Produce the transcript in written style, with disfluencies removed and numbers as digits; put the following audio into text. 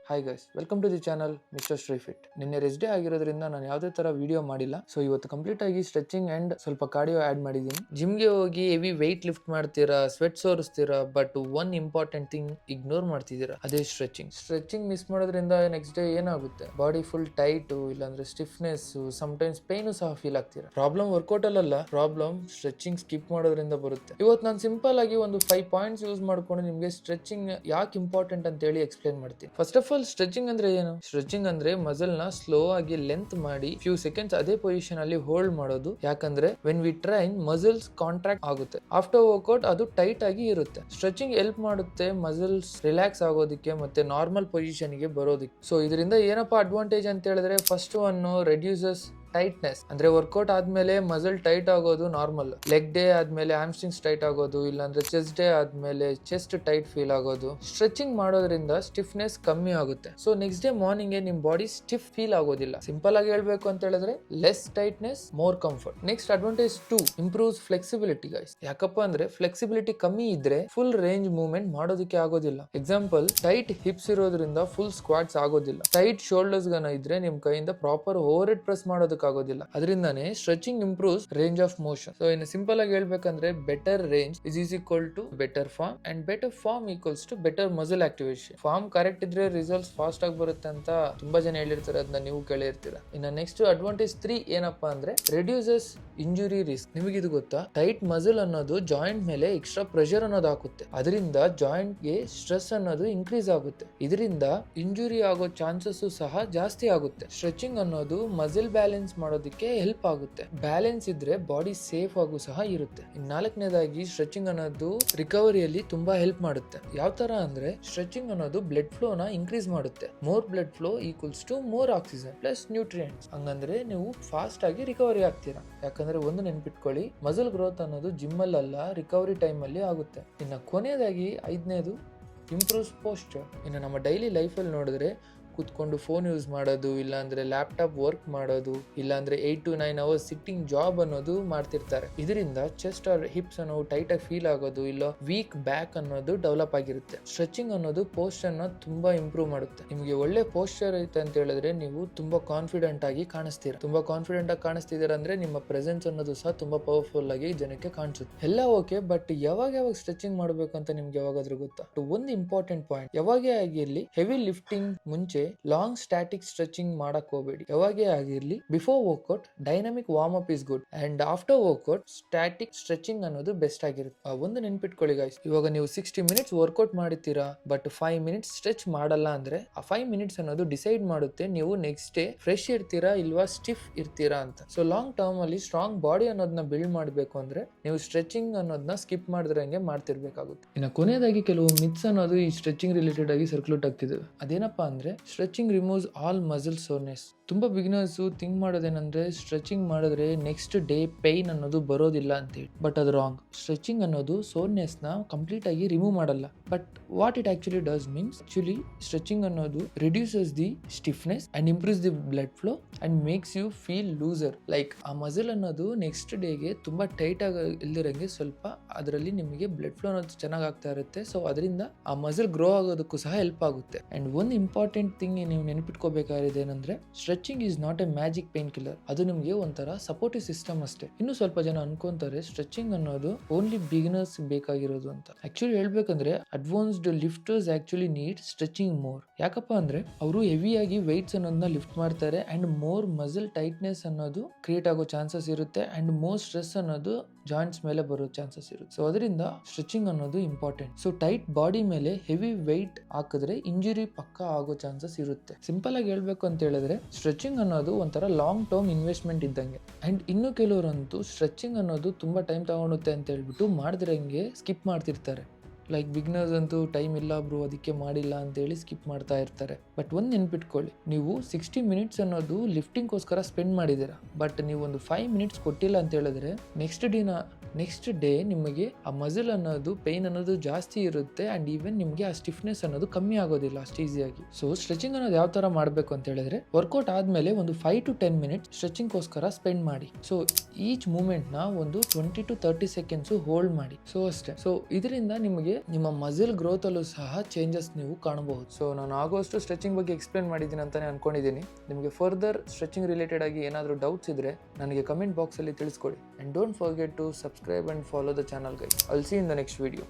Hi guys, welcome to the channel mister Shreefit. ನಿನ್ನೆ rest day ಆಗಿರೋದ್ರಿಂದ ನಾನು ಯಾವುದೇ ತರ ವಿಡಿಯೋ ಮಾಡಿಲ್ಲ. ಸೊ ಇವತ್ತು ಕಂಪ್ಲೀಟ್ ಆಗಿ ಸ್ಟ್ರೆಚಿಂಗ್ ಅಂಡ್ ಸ್ವಲ್ಪ ಕಾರ್ಡಿಯೋ ಆಡ್ ಮಾಡಿದ್ದೀನಿ. ಜಿಮ್ಗೆ ಹೋಗಿ ಹೆವಿ ವೆಯ್ಟ್ ಲಿಫ್ಟ್ ಮಾಡ್ತೀರಾ, ಸ್ವೆಟ್ ಸೋರಿಸ್ತೀರಾ, but one important thing ignore ಮಾಡ್ತಿದ್ದೀರಾ, ಅದೇ ಸ್ಟ್ರೆಚಿಂಗ್ ಮಿಸ್ ಮಾಡೋದ್ರಿಂದ ನೆಕ್ಸ್ಟ್ ಡೇ ಏನಾಗುತ್ತೆ, ಬಾಡಿ ಫುಲ್ ಟೈಟ್, ಇಲ್ಲಾಂದ್ರೆ ಸ್ಟಿಫ್ನೆಸ್, ಸಮ್ಟೈಮ್ಸ್ ಪೇನ್ ಸಹ ಫೀಲ್ ಆಗ್ತೀರಾ. ಪ್ರಾಬ್ಲಮ್ ವರ್ಕೌಟ್ ಅಲ್ಲ, ಪ್ರಾಬ್ಲಮ್ ಸ್ಟ್ರೆಚಿಂಗ್ ಸ್ಕಿಪ್ ಮಾಡೋದ್ರಿಂದ ಬರುತ್ತೆ. ಇವತ್ತು ನಾನು ಸಿಂಪಲ್ ಆಗಿ ಒಂದು 5 ಪಾಯಿಂಟ್ಸ್ ಯೂಸ್ ಮಾಡ್ಕೊಂಡು ನಿಮಗೆ ಸ್ಟ್ರೆಚಿಂಗ್ ಯಾಕೆ ಇಂಪಾರ್ಟೆಂಟ್ ಅಂತ ಹೇಳಿ ಎಕ್ಸ್ಪ್ಲೇನ್ ಮಾಡ್ತೀನಿ. ಫಸ್ಟ್ ಆಫ್ ಆಲ್, ಸ್ಟ್ರೆಚಿಂಗ್ ಅಂದ್ರೆ ಏನು? ಸ್ಟ್ರೆಚಿಂಗ್ ಅಂದ್ರೆ ಮಸಲ್ ನ ಸ್ಲೋ ಆಗಿ ಲೆಂತ್ ಮಾಡಿ ಫ್ಯೂ ಸೆಕೆಂಡ್ಸ್ ಅದೇ ಪೊಸಿಷನ್ ಅಲ್ಲಿ ಹೋಲ್ಡ್ ಮಾಡೋದು. ಯಾಕಂದ್ರೆ when we train muscles contract ಆಗುತ್ತೆ, ಆಫ್ಟರ್ ವರ್ಕೌಟ್ ಅದು ಟೈಟ್ ಆಗಿ ಇರುತ್ತೆ. ಸ್ಟ್ರೆಚಿಂಗ್ ಹೆಲ್ಪ್ ಮಾಡುತ್ತೆ ಮಸಲ್ಸ್ ರಿಲ್ಯಾಕ್ಸ್ ಆಗೋದಕ್ಕೆ ಮತ್ತೆ ನಾರ್ಮಲ್ ಪೊಸಿಷನ್ ಗೆ ಬರೋದಕ್ಕೆ. ಸೊ ಇದರಿಂದ ಏನಪ್ಪಾ ಅಡ್ವಾಂಟೇಜ್ ಅಂತ ಹೇಳಿದ್ರೆ, ಫಸ್ಟ್ ಒನ್ ರೆಡ್ಯೂಸಸ್ ಟೈಟ್ನೆಸ್. ಅಂದ್ರೆ ವರ್ಕೌಟ್ ಆದ್ಮೇಲೆ ಮಸಲ್ ಟೈಟ್ ಆಗೋದು ನಾರ್ಮಲ್. ಲೆಗ್ ಡೇ ಆದ್ಮೇಲೆ ಹ್ಯಾಮ್ಸ್ಟ್ರಿಂಗ್ಸ್ ಟೈಟ್ ಆಗೋದು, ಇಲ್ಲಾಂದ್ರೆ ಚೆಸ್ಟ್ ಡೇ ಆದ್ಮೇಲೆ ಚೆಸ್ಟ್ ಟೈಟ್ ಫೀಲ್ ಆಗೋದು. ಸ್ಟ್ರೆಚಿಂಗ್ ಮಾಡೋದ್ರಿಂದ ಸ್ಟಿಫ್ನೆಸ್ ಕಮ್ಮಿ ಆಗುತ್ತೆ. ಸೊ ನೆಕ್ಸ್ಟ್ ಡೇ ಮಾರ್ನಿಂಗ್ ನಿಮ್ ಬಾಡಿ ಸ್ಟಿಫ್ ಫೀಲ್ ಆಗೋದಿಲ್ಲ. ಸಿಂಪಲ್ ಆಗಿ ಹೇಳ್ಬೇಕು ಅಂತ ಹೇಳಿದ್ರೆ, less tightness, more comfort. Next advantage 2, improves flexibility guys. ಯಾಕಪ್ಪ ಅಂದ್ರೆ ಫ್ಲೆಕ್ಸಿಬಿಲಿಟಿ ಕಮ್ಮಿ ಇದ್ರೆ ಫುಲ್ ರೇಂಜ್ ಮೂವ್ಮೆಂಟ್ ಮಾಡೋದಕ್ಕೆ ಆಗೋದಿಲ್ಲ. ಎಕ್ಸಾಂಪಲ್, ಟೈಟ್ ಹಿಪ್ಸ್ ಇರೋದ್ರಿಂದ ಫುಲ್ ಸ್ಕ್ವಾಟ್ಸ್ ಆಗೋದಿಲ್ಲ. ಟೈಟ್ ಶೋಲ್ಡರ್ಸ್ ಗನ ಇದ್ರೆ ನಿಮ್ ಕೈಯಿಂದ ಪ್ರಾಪರ್ ಓವರ್ ಹೆಡ್ ಪ್ರೆಸ್ ಮಾಡೋದಕ್ಕೆ ಆಗೋದಿಲ್ಲ. ಅದರಿಂದಾನೇ stretching improves range of motion. So ಇನ್ನು ಸಿಂಪಲ್ ಆಗಿ ಹೇಳ್ಬೇಕಂದ್ರೆ, better range is equal to better form, and better form equals to better muscle activation. Form correct ಇದ್ರೆ ರಿಸಲ್ಟ್ಸ್ ಫಾಸ್ಟ್ ಆಗಿ ಬರುತ್ತೆ ಅಂತ ತುಂಬಾ ಜನ ಹೇಳಿರ್ತಾರೆ, ಅದನ್ನ ನೀವು ಕೇಳಿರ್ತೀರಾ. ಇನ್ನು ನೆಕ್ಸ್ಟ್ ಅಡ್ವಾಂಟೇಜ್ 3 ಏನಪ್ಪಾ ಅಂದ್ರೆ, ರೆಡ್ಯೂಸಸ್ ಇಂಜುರಿ ರಿಸ್ಕ್. ನಿಮಗಿದು ಗೊತ್ತಾ? ಟೈಟ್ ಮಸಲ್ ಅನ್ನೋದು ಜಾಯಿಂಟ್ ಮೇಲೆ ಎಕ್ಸ್ಟ್ರಾ ಪ್ರೆಷರ್ ಅನ್ನೋದು ಹಾಕುತ್ತೆ. ಅದರಿಂದ ಜಾಯಿಂಟ್ ಗೆ ಸ್ಟ್ರೆಸ್ ಅನ್ನೋದು ಇನ್ಕ್ರೀಸ್ ಆಗುತ್ತೆ. ಇದರಿಂದ ಇಂಜುರಿ ಆಗೋ ಚಾನ್ಸಸ್ ಸಹ ಜಾಸ್ತಿ ಆಗುತ್ತೆ. ಸ್ಟ್ರೆಚಿಂಗ್ ಅನ್ನೋದು ಮಸಲ್ ಬ್ಯಾಲೆನ್ಸ್ ಮಾಡೋದಕ್ಕೆ ಹೆಲ್ಪ್ ಆಗುತ್ತೆ. ಬ್ಯಾಲೆನ್ಸ್ ಇದ್ರೆ ಬಾಡಿ ಸೇಫ್ ಆಗು ಸಹ ಇರುತ್ತೆ. ನಾಲ್ಕನೇದಾಗಿ, ಸ್ಟ್ರೆಚಿಂಗ್ ಅನ್ನೋದು ರಿಕವರಿಯಲ್ಲಿ ತುಂಬಾ ಹೆಲ್ಪ್ ಮಾಡುತ್ತೆ. ಯಾವ ತರ ಅಂದ್ರೆ, ಸ್ಟ್ರೆಚಿಂಗ್ ಅನ್ನೋದು ಬ್ಲಡ್ ಫ್ಲೋ ನ ಇನ್ಕ್ರೀಸ್ ಮಾಡುತ್ತೆ. More blood flow equals to more oxygen plus nutrients. ಹಂಗಂದ್ರೆ ನೀವು ಫಾಸ್ಟ್ ಆಗಿ ರಿಕವರಿ ಆಗ್ತೀರಾ. ಯಾಕಂದ್ರೆ ಒಂದು ನೆನ್ಪಿಟ್ಕೊಳ್ಳಿ, ಮಸಲ್ ಗ್ರೋತ್ ಅನ್ನೋದು ಜಿಮ್ ಅಲ್ಲ, ರಿಕವರಿ ಟೈಮ್ ಅಲ್ಲಿ ಆಗುತ್ತೆ. ಇನ್ನು ಕೊನೆಯದಾಗಿ 5ನೇದು, ಇಂಪ್ರೂವ್ಸ್ ಪೋಸ್ಚರ್. ಇನ್ನು ನಮ್ಮ ಡೈಲಿ ಲೈಫ್ ಅಲ್ಲಿ ನೋಡಿದ್ರೆ, ಕೂತ್ಕೊಂಡು ಫೋನ್ ಯೂಸ್ ಮಾಡೋದು, ಇಲ್ಲಾಂದ್ರೆ ಲ್ಯಾಪ್ಟಾಪ್ ವರ್ಕ್ ಮಾಡೋದು, ಇಲ್ಲಾಂದ್ರೆ 8 to 9 ಅವರ್ಸ್ ಸಿಟ್ಟಿಂಗ್ ಜಾಬ್ ಅನ್ನೋದು ಮಾಡ್ತಿರ್ತಾರೆ. ಇದರಿಂದ ಚೆಸ್ಟ್ ಆರ್ ಹಿಪ್ಸ್ ಅನ್ನೋ ಟೈಟ್ ಆಗಿ ಫೀಲ್ ಆಗೋದು, ಇಲ್ಲ ವೀಕ್ ಬ್ಯಾಕ್ ಅನ್ನೋದು ಡೆವಲಪ್ ಆಗಿರುತ್ತೆ. ಸ್ಟ್ರೆಚಿಂಗ್ ಅನ್ನೋದು ಪೋಸ್ಚರ್ ನ ತುಂಬಾ ಇಂಪ್ರೂವ್ ಮಾಡುತ್ತೆ. ನಿಮಗೆ ಒಳ್ಳೆ ಪೋಸ್ಚರ್ ಐತೆ ಅಂತ ಹೇಳಿದ್ರೆ ನೀವು ತುಂಬಾ ಕಾನ್ಫಿಡೆಂಟ್ ಆಗಿ ಕಾಣಿಸ್ತೀರಾ. ತುಂಬಾ ಕಾನ್ಫಿಡೆಂಟ್ ಆಗಿ ಕಾಣಿಸ್ತಿದ್ದೀರಾ ಅಂದ್ರೆ ನಿಮ್ಮ ಪ್ರೆಸೆನ್ಸ್ ಅನ್ನೋದು ಸಹ ತುಂಬಾ ಪವರ್ಫುಲ್ ಆಗಿ ಜನಕ್ಕೆ ಕಾಣಿಸುತ್ತೆ. ಎಲ್ಲ ಓಕೆ, ಬಟ್ ಯಾವಾಗ ಸ್ಟ್ರೆಚಿಂಗ್ ಮಾಡಬೇಕು ಅಂತ ನಿಮ್ಗೆ ಯಾವಾಗಾದ್ರೂ ಗೊತ್ತಾ? ಒಂದು ಇಂಪಾರ್ಟೆಂಟ್ ಪಾಯಿಂಟ್, ಯಾವಾಗೇ ಆಗಿರ್ಲಿ ಹೆವಿ ಲಿಫ್ಟಿಂಗ್ ಮುಂಚೆ ಲಾಂಗ್ ಸ್ಟ್ಯಾಟಿಕ್ ಸ್ಟ್ರೆಚಿಂಗ್ ಮಾಡಕ್ ಹೋಗಬೇಡಿ. ಯಾವಾಗೇ ಆಗಿರ್ಲಿ before workout dynamic warm up is good, and after workout static stretching ಅನ್ನೋದು ಬೆಸ್ಟ್ ಆಗಿರುತ್ತೆ. ಒಂದು ನೆನ್ಪಿಟ್ಕೊಳ್ಳಿ ಗೈಸ್, ಇವಾಗ ನೀವು 60 ಮಿನಿಟ್ಸ್ ವರ್ಕೌಟ್ ಮಾಡಿರ್ತೀರಾ, ಬಟ್ 5 ಮಿನಿಟ್ಸ್ ಸ್ಟ್ರೆಚ್ ಮಾಡಲ್ಲ ಅಂದ್ರೆ, ಆ 5 ಮಿನಿಟ್ಸ್ ಅನ್ನೋದು ಡಿಸೈಡ್ ಮಾಡುತ್ತೆ ನೀವು ನೆಕ್ಸ್ಟ್ ಡೇ ಫ್ರೆಶ್ ಇರ್ತೀರಾ ಇಲ್ವಾ ಸ್ಟಿಫ್ ಇರ್ತೀರಾ ಅಂತ. ಸೊ ಲಾಂಗ್ ಟರ್ಮ್ ಅಲ್ಲಿ ಸ್ಟ್ರಾಂಗ್ ಬಾಡಿ ಅನ್ನೋದನ್ನ ಬಿಲ್ಡ್ ಮಾಡಬೇಕು ಅಂದ್ರೆ ನೀವು ಸ್ಟ್ರೆಚಿಂಗ್ ಅನ್ನೋದನ್ನ ಸ್ಕಿಪ್ ಮಾಡಿದ್ರಂಗೆ ಮಾಡ್ತಿರ್ಬೇಕಾಗುತ್ತೆ. ಇನ್ನು ಕೊನೆಯದಾಗಿ ಕೆಲವು ಮಿತ್ಸ್ ಅನ್ನೋದು ಈ ಸ್ಟ್ರೆಚಿಂಗ್ ರಿಲೇಟೆಡ್ ಆಗಿ ಸರ್ಕ್ಯೂಟ್ ಆಗ್ತಿದೆ. ಅದೇನಪ್ಪಾ ಅಂದ್ರೆ, stretching removes all muscle soreness. ತುಂಬಾ ಬಿಗಿನರ್ಸ್ ಥಿಂಕ್ ಮಾಡೋದೇನಂದ್ರೆ, ಸ್ಟ್ರೆಚಿಂಗ್ ಮಾಡಿದ್ರೆ ನೆಕ್ಸ್ಟ್ ಡೇ ಪೈನ್ ಅನ್ನೋದು ಬರೋದಿಲ್ಲ ಅಂತ ಹೇಳಿ. ಬಟ್ ಅದು ರಾಂಗ್. ಸ್ಟ್ರೆಚಿಂಗ್ ಅನ್ನೋದು ಸೋರ್ನೆಸ್ ನ ಕಂಪ್ಲೀಟ್ ಆಗಿ ರಿಮೂವ್ ಮಾಡಲ್ಲ. But what it actually does means, stretching ಅನ್ನೋದು reduces the stiffness and improves the blood flow and makes you feel looser. Like ಆ ಮಸಲ್ ಅನ್ನೋದು ನೆಕ್ಸ್ಟ್ ಡೇಗೆ ತುಂಬಾ ಟೈಟ್ ಆಗಿ ಇಲ್ದಿರಂಗೆ ಸ್ವಲ್ಪ ಅದರಲ್ಲಿ ನಿಮಗೆ ಬ್ಲಡ್ ಫ್ಲೋ ಅನ್ನೋದು ಚೆನ್ನಾಗಿ ಆಗ್ತಾ ಇರುತ್ತೆ. ಸೊ ಅದರಿಂದ ಆ ಮಸಲ್ ಗ್ರೋ ಆಗೋದಕ್ಕೂ ಸಹ ಹೆಲ್ಪ್ ಆಗುತ್ತೆ. ಅಂಡ್ ಒಂದು ಇಂಪಾರ್ಟೆಂಟ್ ಥಿಂಗ್ ನೀವು ನೆನಪಿಟ್ಕೋಬೇಕಾಗಿದೆ ಏನಂದ್ರೆ, stretching is not A magic pain killer. ಅದು ನಿಮಗೆ ಒಂಥರ ಸಪೋರ್ಟಿವ್ ಸಿಸ್ಟಮ್ ಅಷ್ಟೇ. ಇನ್ನು ಸ್ವಲ್ಪ ಜನ ಅನ್ಕೊಂತಾರೆ ಸ್ಟ್ರೆಚಿಂಗ್ ಅನ್ನೋದು ಓನ್ಲಿ ಬಿಗಿನರ್ಸ್ ಬೇಕಾಗಿರೋದು ಅಂತ. ಆಕ್ಚುಲಿ ಹೇಳ್ಬೇಕಂದ್ರೆ, advanced lifters actually need stretching more. ಯಾಕಪ್ಪ ಅಂದ್ರೆ ಅವರು ಹೆವಿಯಾಗಿ ವೆಯ್ಟ್ಸ್ ಅನ್ನೋದನ್ನ ಲಿಫ್ಟ್ ಮಾಡ್ತಾರೆ, ಅಂಡ್ ಮೋರ್ ಮಸಲ್ ಟೈಟ್ನೆಸ್ ಅನ್ನೋದು ಕ್ರಿಯೇಟ್ ಆಗೋ ಚಾನ್ಸಸ್ ಇರುತ್ತೆ, ಅಂಡ್ ಮೋರ್ ಸ್ಟ್ರೆಸ್ ಅನ್ನೋದು ಜಾಯಿಂಟ್ಸ್ ಮೇಲೆ ಬರೋ ಚಾನ್ಸಸ್ ಇರುತ್ತೆ. ಸೊ ಅದರಿಂದ ಸ್ಟ್ರೆಚಿಂಗ್ ಅನ್ನೋದು ಇಂಪಾರ್ಟೆಂಟ್. ಸೊ ಟೈಟ್ ಬಾಡಿ ಮೇಲೆ ಹೆವಿ ವೆಯ್ಟ್ ಹಾಕಿದ್ರೆ ಇಂಜುರಿ ಪಕ್ಕ ಆಗೋ ಚಾನ್ಸಸ್ ಇರುತ್ತೆ. ಸಿಂಪಲ್ ಆಗಿ ಹೇಳ್ಬೇಕು ಅಂತ ಹೇಳಿದ್ರೆ, ಸ್ಟ್ರೆಚಿಂಗ್ ಅನ್ನೋದು ಒಂಥರ ಲಾಂಗ್ ಟರ್ಮ್ ಇನ್ವೆಸ್ಟ್ಮೆಂಟ್ ಇದ್ದಂಗೆ. ಅಂಡ್ ಇನ್ನು ಕೆಲವರಂತೂ ಸ್ಟ್ರೆಚಿಂಗ್ ಅನ್ನೋದು ತುಂಬಾ ಟೈಮ್ ತಗೊಳುತ್ತೆ ಅಂತ ಹೇಳ್ಬಿಟ್ಟು ಮಾಡಿದ್ರಂಗೆ ಸ್ಕಿಪ್ ಮಾಡ್ತಿರ್ತಾರೆ. ಲೈಕ್ ಬಿಗ್ನರ್ಸ್ ಅಂತೂ ಟೈಮ್ ಇಲ್ಲ ಬ್ರೋ ಅದಕ್ಕೆ ಮಾಡಿಲ್ಲ ಅಂತ ಹೇಳಿ ಸ್ಕಿಪ್ ಮಾಡ್ತಾ ಇರ್ತಾರೆ. ಬಟ್ ಒಂದು ನೆನ್ಪಿಟ್ಕೊಳ್ಳಿ, ನೀವು 60 ಮಿನಿಟ್ಸ್ ಅನ್ನೋದು ಲಿಫ್ಟಿಂಗ್ಗೋಸ್ಕರ ಸ್ಪೆಂಡ್ ಮಾಡಿದ್ದೀರಾ, ಬಟ್ ನೀವು ಒಂದು 5 ಮಿನಿಟ್ಸ್ ಕೊಟ್ಟಿಲ್ಲ ಅಂತ ಹೇಳಿದ್ರೆ ನೆಕ್ಸ್ಟ್ ಡೇ ನಿಮಗೆ ಆ ಮಸಲ್ ಅನ್ನೋದು ಪೇನ್ ಅನ್ನೋದು ಜಾಸ್ತಿ ಇರುತ್ತೆ ಅಂಡ್ ಈವನ್ ನಿಮಗೆ ಆ ಸ್ಟಿಫ್ನೆಸ್ ಅನ್ನೋದು ಕಮ್ಮಿ ಆಗೋದಿಲ್ಲ ಅಷ್ಟು ಈಸಿಯಾಗಿ. ಸೊ ಸ್ಟ್ರೆಚಿಂಗ್ ಅನ್ನೋದು ಯಾವ ತರ ಮಾಡಬೇಕು ಅಂತ ಹೇಳಿದ್ರೆ, ವರ್ಕೌಟ್ ಆದ್ಮೇಲೆ ಒಂದು 5 to 10 ಮಿನಿಟ್ಸ್ ಸ್ಟ್ರೆಚಿಂಗ್ ಗೋಸ್ಕರ ಸ್ಪೆಂಡ್ ಮಾಡಿ. ಸೊ ಈಚ್ ಮೂವ್ಮೆಂಟ್ ನ ಒಂದು 20 to 30 ಸೆಕೆಂಡ್ಸ್ ಹೋಲ್ಡ್ ಮಾಡಿ. ಸೊ ಅಷ್ಟೇ. ಸೊ ಇದರಿಂದ ನಿಮಗೆ ನಿಮ್ಮ ಮಸಲ್ ಗ್ರೋತ್ ಅಲ್ಲೂ ಸಹ ಚೇಂಜಸ್ ನೀವು ಕಾಣಬಹುದು. ಸೊ ನಾನು ಆಗೋಷ್ಟು ಸ್ಟ್ರೆಚಿಂಗ್ ಬಗ್ಗೆ ಎಕ್ಸ್ಪ್ಲೇನ್ ಮಾಡಿದ್ದೀನಿ ಅಂತಾನೆ ಅನ್ಕೊಂಡಿದ್ದೀನಿ. ನಿಮಗೆ ಫರ್ದರ್ ಸ್ಟ್ರೆಚಿಂಗ್ ರಿಲೇಟೆಡ್ ಆಗಿ ಏನಾದರೂ ಡೌಟ್ಸ್ ಇದ್ರೆ ನನಗೆ ಕಮೆಂಟ್ ಬಾಕ್ಸ್ ಅಲ್ಲಿ ತಿಳಿಸ್ಕೊಡಿ. And don't forget to subscribe and follow the channel guys. I'll see in the next video.